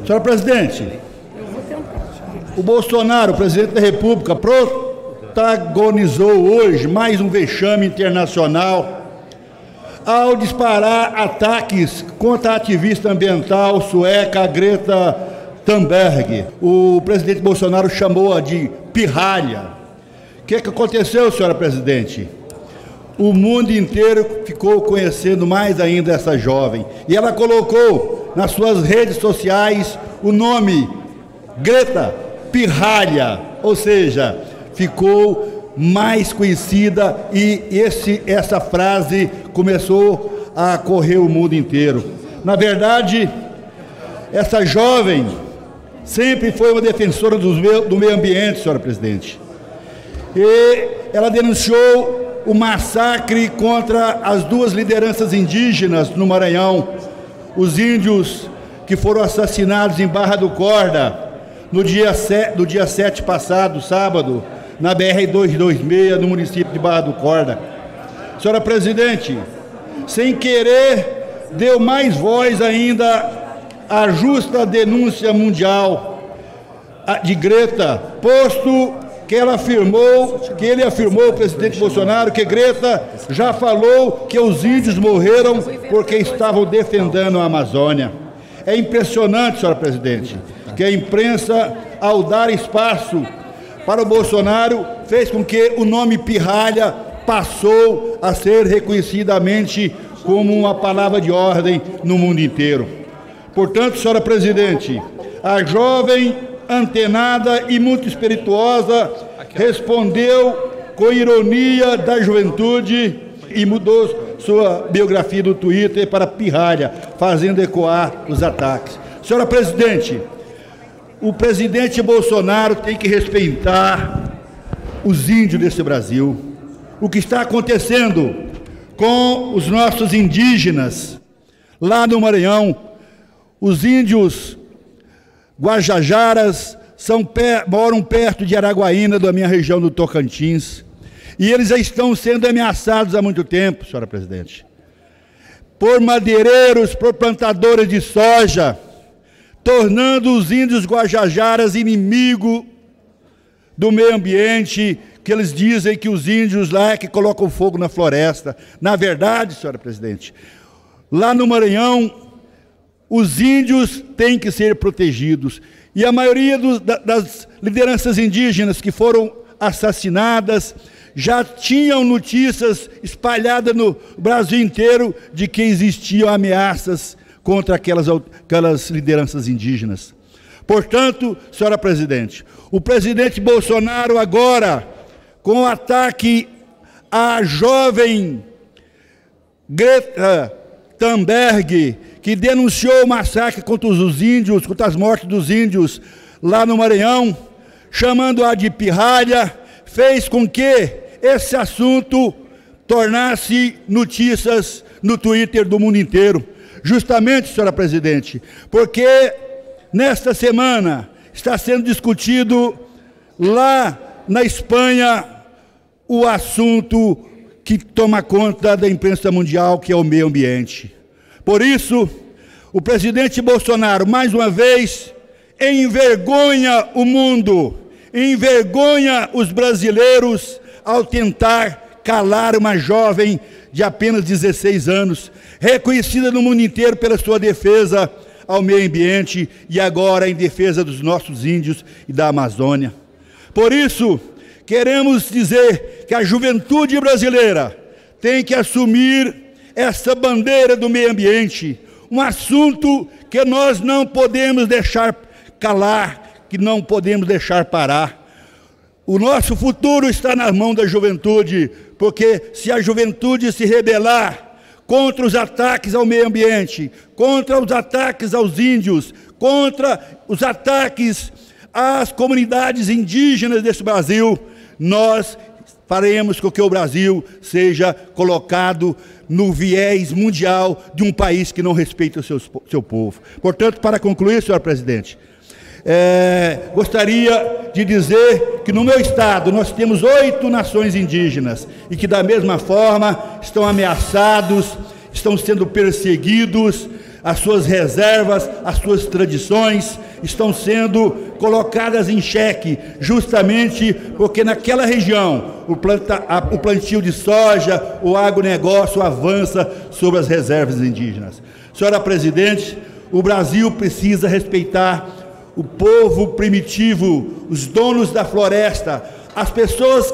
Senhora presidente, o Bolsonaro, o presidente da República, protagonizou hoje mais um vexame internacional ao disparar ataques contra a ativista ambiental sueca Greta Thunberg. O presidente Bolsonaro chamou-a de pirralha. O que aconteceu, senhora presidente? O mundo inteiro ficou conhecendo mais ainda essa jovem. E ela colocou nas suas redes sociais o nome Greta Pirralha, ou seja, ficou mais conhecida e essa frase começou a correr o mundo inteiro. Na verdade, essa jovem sempre foi uma defensora do meio ambiente, senhora presidente. E ela denunciou o massacre contra as duas lideranças indígenas no Maranhão, os índios que foram assassinados em Barra do Corda, no dia 7 passado, sábado, na BR-226, no município de Barra do Corda. Senhora presidente, sem querer, deu mais voz ainda à justa denúncia mundial de Greta, posto que ele afirmou, o presidente Bolsonaro, que Greta já falou que os índios morreram porque estavam defendendo a Amazônia. É impressionante, senhora presidente, que a imprensa, ao dar espaço para o Bolsonaro, fez com que o nome pirralha passou a ser reconhecidamente como uma palavra de ordem no mundo inteiro. Portanto, senhora presidente, a jovem antenada e muito espirituosa respondeu com ironia da juventude e mudou sua biografia do Twitter para pirralha, fazendo ecoar os ataques. Senhora presidente, o presidente Bolsonaro tem que respeitar os índios desse Brasil. O que está acontecendo com os nossos indígenas lá no Maranhão, os índios Guajajaras moram perto de Araguaína, da minha região do Tocantins, e eles já estão sendo ameaçados há muito tempo, senhora presidente, por madeireiros, por plantadores de soja, tornando os índios Guajajaras inimigo do meio ambiente, que eles dizem que os índios lá é que colocam fogo na floresta. Na verdade, senhora presidente, lá no Maranhão, os índios têm que ser protegidos. E a maioria das lideranças indígenas que foram assassinadas já tinham notícias espalhadas no Brasil inteiro de que existiam ameaças contra aquelas lideranças indígenas. Portanto, senhora presidente, o presidente Bolsonaro agora, com o ataque à jovem Greta Thunberg, que denunciou o massacre contra os índios, contra as mortes dos índios lá no Maranhão, chamando-a de pirralha, fez com que esse assunto tornasse notícias no Twitter do mundo inteiro. Justamente, senhora presidente, porque nesta semana está sendo discutido lá na Espanha o assunto que toma conta da imprensa mundial, que é o meio ambiente. Por isso, o presidente Bolsonaro, mais uma vez, envergonha o mundo, envergonha os brasileiros ao tentar calar uma jovem de apenas 16 anos, reconhecida no mundo inteiro pela sua defesa ao meio ambiente e agora em defesa dos nossos índios e da Amazônia. Por isso, queremos dizer que a juventude brasileira tem que assumir essa bandeira do meio ambiente, um assunto que nós não podemos deixar calar, que não podemos deixar parar. O nosso futuro está nas mãos da juventude, porque se a juventude se rebelar contra os ataques ao meio ambiente, contra os ataques aos índios, contra os ataques às comunidades indígenas desse Brasil, nós faremos com que o Brasil seja colocado no viés mundial de um país que não respeita o seu povo. Portanto, para concluir, senhor presidente, gostaria de dizer que no meu estado nós temos 8 nações indígenas e que da mesma forma estão ameaçados, estão sendo perseguidos, as suas reservas, as suas tradições estão sendo colocadas em xeque, justamente porque naquela região o plantio de soja, o agronegócio avança sobre as reservas indígenas. Senhora presidente, o Brasil precisa respeitar o povo primitivo, os donos da floresta, as pessoas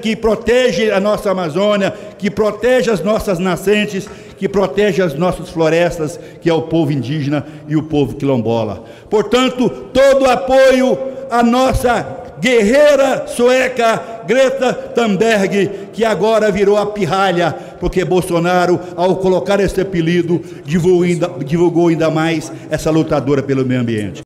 que protegem a nossa Amazônia, que protegem as nossas nascentes, que protegem as nossas florestas, que é o povo indígena e o povo quilombola. Portanto, todo o apoio à nossa guerreira sueca Greta Thunberg, que agora virou a pirralha, porque Bolsonaro, ao colocar esse apelido, divulgou ainda mais essa lutadora pelo meio ambiente.